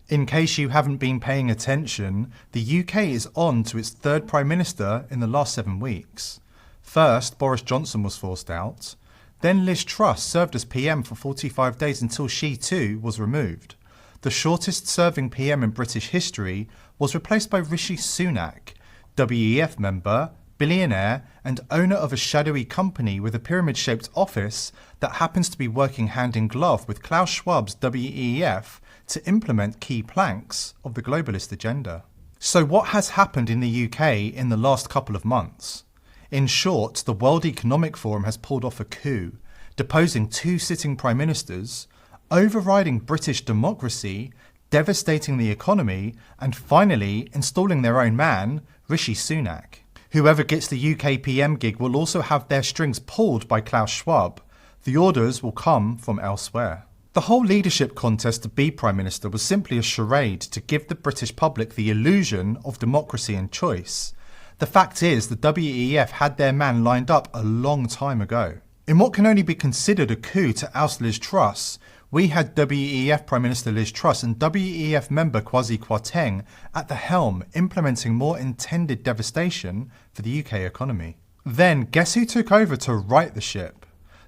In case you haven't been paying attention, the UK is on to its third Prime Minister in the last 7 weeks. First, Boris Johnson was forced out. Then Liz Truss served as PM for 45 days until she too was removed. The shortest serving PM in British history was replaced by Rishi Sunak, WEF member, billionaire and owner of a shadowy company with a pyramid-shaped office that happens to be working hand in glove with Klaus Schwab's WEF to implement key planks of the globalist agenda. So what has happened in the UK in the last couple of months? In short, the World Economic Forum has pulled off a coup, deposing 2 sitting prime ministers, overriding British democracy, devastating the economy, and finally installing their own man, Rishi Sunak. Whoever gets the UK PM gig will also have their strings pulled by Klaus Schwab. The orders will come from elsewhere. The whole leadership contest to be Prime Minister was simply a charade to give the British public the illusion of democracy and choice. The fact is, the WEF had their man lined up a long time ago. In what can only be considered a coup to oust Liz Truss, we had WEF Prime Minister Liz Truss and WEF member Kwasi Kwarteng at the helm, implementing more intended devastation for the UK economy. Then, guess who took over to right the ship?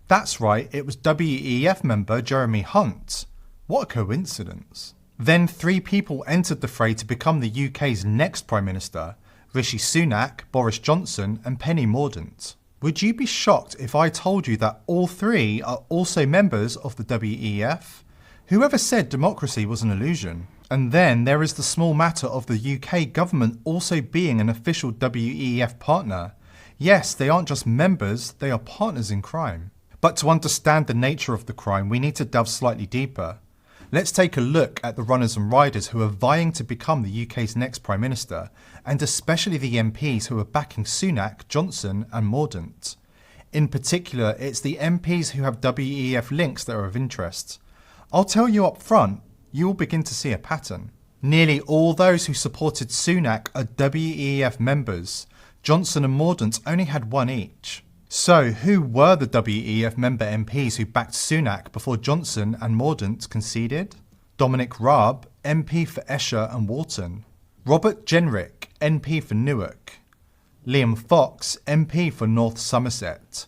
That's right, it was WEF member Jeremy Hunt. What a coincidence. Then 3 people entered the fray to become the UK's next Prime Minister: Rishi Sunak, Boris Johnson and Penny Mordaunt. Would you be shocked if I told you that all 3 are also members of the WEF? Whoever said democracy was an illusion? And then there is the small matter of the UK government also being an official WEF partner. Yes, they aren't just members, they are partners in crime. But to understand the nature of the crime, we need to delve slightly deeper. Let's take a look at the runners and riders who are vying to become the UK's next Prime Minister, and especially the MPs who are backing Sunak, Johnson and Mordaunt. In particular, it's the MPs who have WEF links that are of interest. I'll tell you up front, you will begin to see a pattern. Nearly all those who supported Sunak are WEF members. Johnson and Mordaunt only had 1 each. So, who were the WEF member MPs who backed Sunak before Johnson and Mordaunt conceded? Dominic Raab, MP for Esher and Walton. Robert Jenrick, MP for Newark. Liam Fox, MP for North Somerset.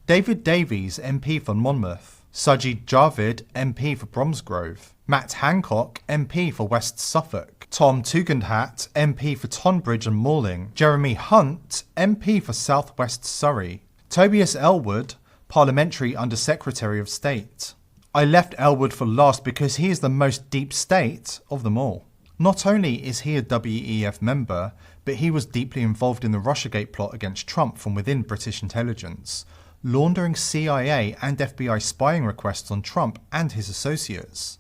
David Davies, MP for Monmouth. Sajid Javid, MP for Bromsgrove. Matt Hancock, MP for West Suffolk. Tom Tugendhat, MP for Tonbridge and Malling. Jeremy Hunt, MP for South West Surrey. Tobias Ellwood, Parliamentary Under-Secretary of State. I left Ellwood for last because he is the most deep state of them all. Not only is he a WEF member, but he was deeply involved in the Russiagate plot against Trump from within British intelligence, laundering CIA and FBI spying requests on Trump and his associates.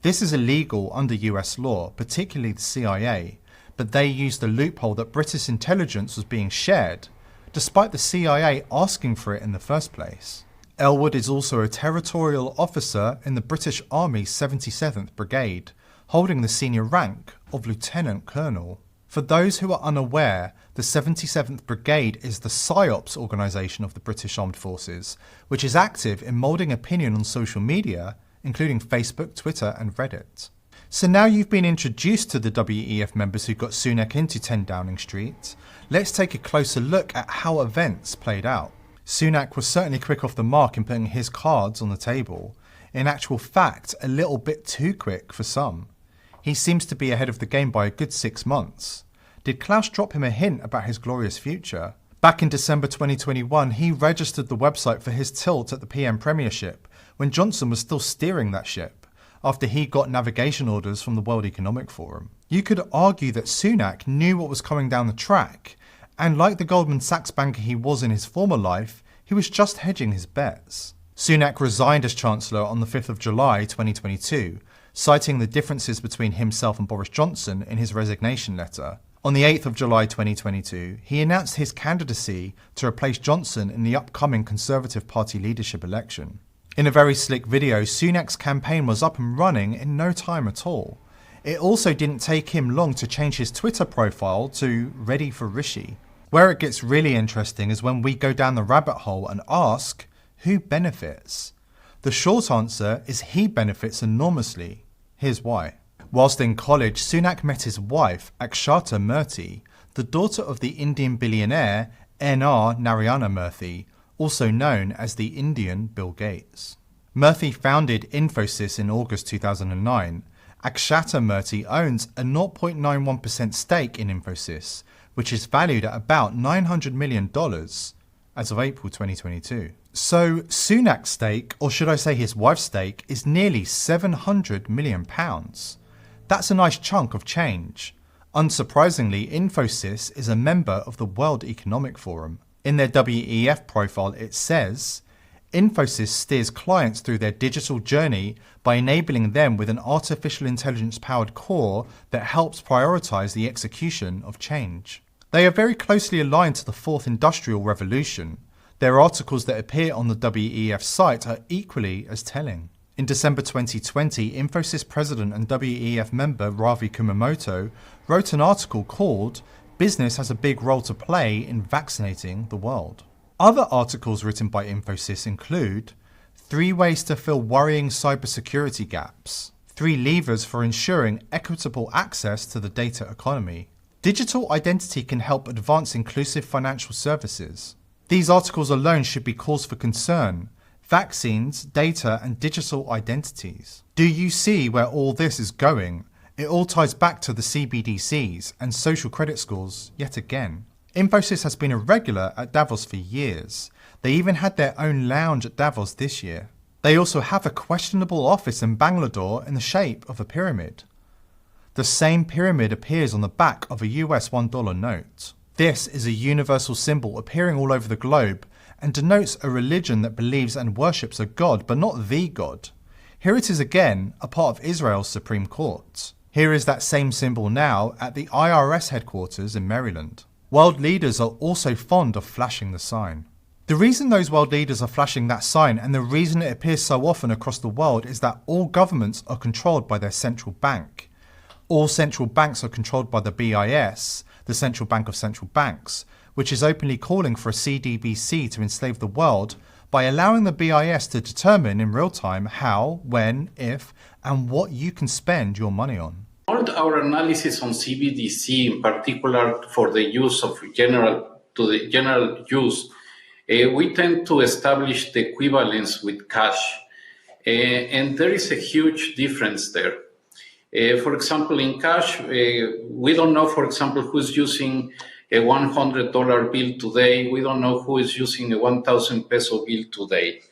This is illegal under US law, particularly the CIA, but they used the loophole that British intelligence was being shared, despite the CIA asking for it in the first place. Ellwood is also a territorial officer in the British Army's 77th Brigade, holding the senior rank of Lieutenant Colonel. For those who are unaware, the 77th Brigade is the PSYOPs organisation of the British Armed Forces, which is active in moulding opinion on social media, including Facebook, Twitter and Reddit. So now you've been introduced to the WEF members who got Sunak into 10 Downing Street, let's take a closer look at how events played out. Sunak was certainly quick off the mark in putting his cards on the table. In actual fact, a little bit too quick for some. He seems to be ahead of the game by a good 6 months. Did Klaus drop him a hint about his glorious future? Back in December 2021, he registered the website for his tilt at the PM Premiership, when Johnson was still steering that ship, after he got navigation orders from the World Economic Forum. You could argue that Sunak knew what was coming down the track, and like the Goldman Sachs banker he was in his former life, he was just hedging his bets. Sunak resigned as Chancellor on the 5th of July 2022, citing the differences between himself and Boris Johnson in his resignation letter. On the 8th of July 2022, he announced his candidacy to replace Johnson in the upcoming Conservative Party leadership election. In a very slick video, Sunak's campaign was up and running in no time at all. It also didn't take him long to change his Twitter profile to Ready for Rishi. Where it gets really interesting is when we go down the rabbit hole and ask, who benefits? The short answer is he benefits enormously. Here's why. Whilst in college, Sunak met his wife, Akshata Murthy, the daughter of the Indian billionaire N.R. Narayana Murthy, also known as the Indian Bill Gates. Murthy founded Infosys in August 2009. Akshata Murthy owns a 0.91% stake in Infosys, which is valued at about $900 million as of April 2022. So Sunak's stake, or should I say his wife's stake, is nearly £700 million. That's a nice chunk of change. Unsurprisingly, Infosys is a member of the World Economic Forum. In their WEF profile, it says, Infosys steers clients through their digital journey by enabling them with an artificial intelligence-powered core that helps prioritize the execution of change. They are very closely aligned to the fourth industrial revolution. Their articles that appear on the WEF site are equally as telling. In December 2020, Infosys president and WEF member Ravi Kumamoto wrote an article called "Business has a big role to play in vaccinating the world." Other articles written by Infosys include 3 ways to fill worrying cybersecurity gaps, 3 levers for ensuring equitable access to the data economy, digital identity can help advance inclusive financial services. These articles alone should be cause for concern. Vaccines, data, and digital identities. Do you see where all this is going? It all ties back to the CBDCs and social credit scores yet again. Infosys has been a regular at Davos for years. They even had their own lounge at Davos this year. They also have a questionable office in Bangalore in the shape of a pyramid. The same pyramid appears on the back of a US $1 note. This is a universal symbol appearing all over the globe and denotes a religion that believes and worships a god, but not the god. Here it is again, a part of Israel's Supreme Court. Here is that same symbol now at the IRS headquarters in Maryland. World leaders are also fond of flashing the sign. The reason those world leaders are flashing that sign, and the reason it appears so often across the world, is that all governments are controlled by their central bank. All central banks are controlled by the BIS, the Central Bank of Central Banks, which is openly calling for a CDBC to enslave the world by allowing the BIS to determine in real time how, when, if, and what you can spend your money on. All our analysis on CBDC, in particular for the use of general use, we tend to establish the equivalence with cash, and there is a huge difference there. For example, in cash, we don't know, for example, who's using a $100 bill today. We don't know who is using a 1,000 peso bill today.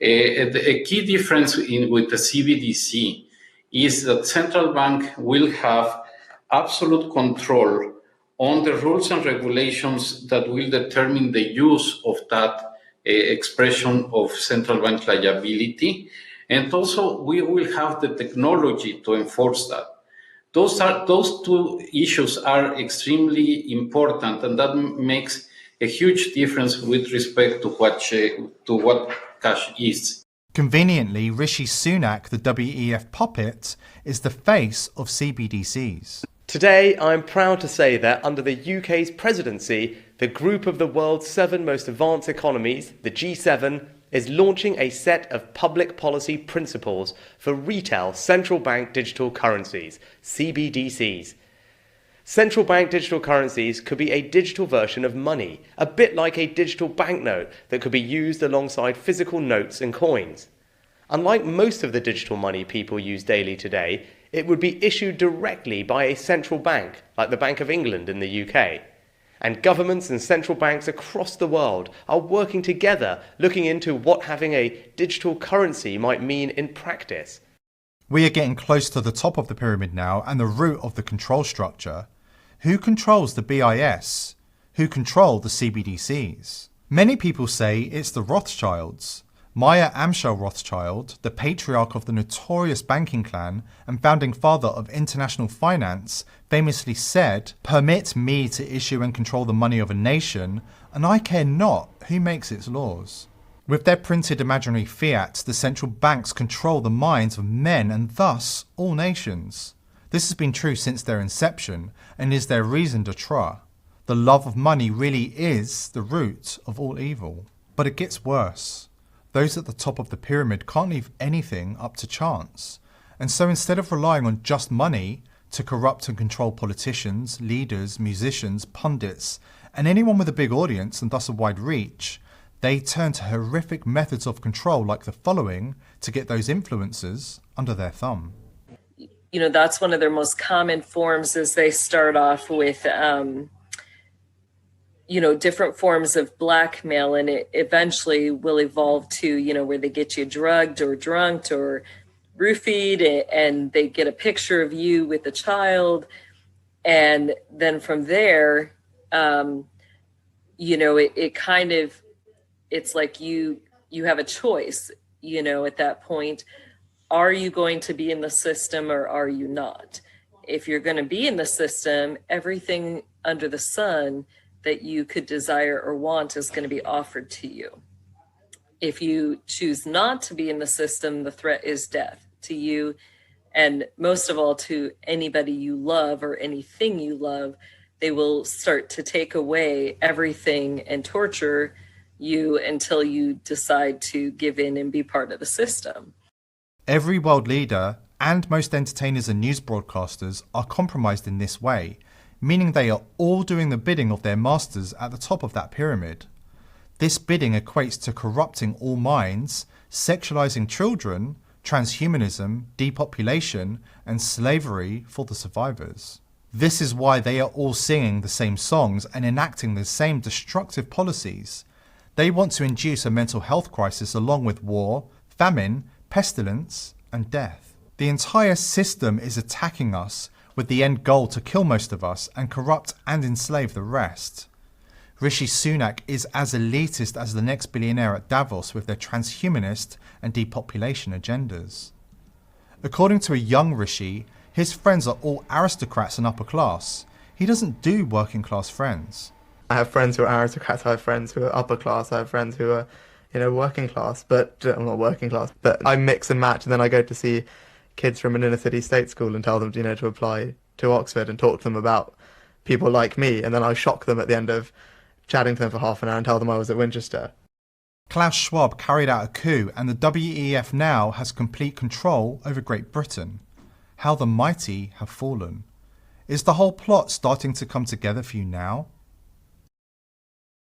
A key difference with the CBDC is that central bank will have absolute control on the rules and regulations that will determine the use of that expression of central bank liability. And also, we will have the technology to enforce that. Those 2 issues are extremely important, and that makes a huge difference with respect to what cash is. Conveniently, Rishi Sunak, the WEF puppet, is the face of CBDCs. Today, I'm proud to say that under the UK's presidency, the group of the world's 7 most advanced economies, the G7, is launching a set of public policy principles for retail central bank digital currencies, CBDCs. Central bank digital currencies could be a digital version of money, a bit like a digital banknote that could be used alongside physical notes and coins. Unlike most of the digital money people use daily today, it would be issued directly by a central bank, like the Bank of England in the UK. And governments and central banks across the world are working together, looking into what having a digital currency might mean in practice. We are getting close to the top of the pyramid now and the root of the control structure. Who controls the BIS? Who control the CBDCs? Many people say it's the Rothschilds. Meyer Amschel Rothschild, the patriarch of the notorious banking clan and founding father of international finance, famously said, "Permit me to issue and control the money of a nation, and I care not who makes its laws." With their printed imaginary fiat, the central banks control the minds of men and thus all nations. This has been true since their inception and is their raison d'etre. The love of money really is the root of all evil. But it gets worse. Those at the top of the pyramid can't leave anything up to chance. And so instead of relying on just money to corrupt and control politicians, leaders, musicians, pundits, and anyone with a big audience and thus a wide reach, they turn to horrific methods of control like the following to get those influencers under their thumb. You know, that's one of their most common forms is they start off with, different forms of blackmail, and it eventually will evolve to, where they get you drugged or drunked or roofied, and they get a picture of you with a child. And then from there, it's like you have a choice, at that point. Are you going to be in the system or are you not? If you're going to be in the system, everything under the sun that you could desire or want is going to be offered to you. If you choose not to be in the system, the threat is death to you, and most of all to anybody you love or anything you love. They will start to take away everything and torture you until you decide to give in and be part of the system. Every world leader and most entertainers and news broadcasters are compromised in this way, meaning they are all doing the bidding of their masters at the top of that pyramid. This bidding equates to corrupting all minds, sexualizing children, transhumanism, depopulation, and slavery for the survivors. This is why they are all singing the same songs and enacting the same destructive policies. They want to induce a mental health crisis along with war, famine, pestilence, and death. The entire system is attacking us with the end goal to kill most of us and corrupt and enslave the rest. Rishi Sunak is as elitist as the next billionaire at Davos with their transhumanist and depopulation agendas. According to a young Rishi, his friends are all aristocrats and upper class. He doesn't do working class friends. I have friends who are aristocrats, I have friends who are upper class, I have friends who are, working class, but I'm not working class. But I mix and match, and then I go to see kids from an inner city state school and tell them, to apply to Oxford and talk to them about people like me, and then I shock them at the end of chatting to them for half an hour and tell them I was at Winchester. Klaus Schwab carried out a coup, and the WEF now has complete control over Great Britain. How the mighty have fallen. Is the whole plot starting to come together for you now?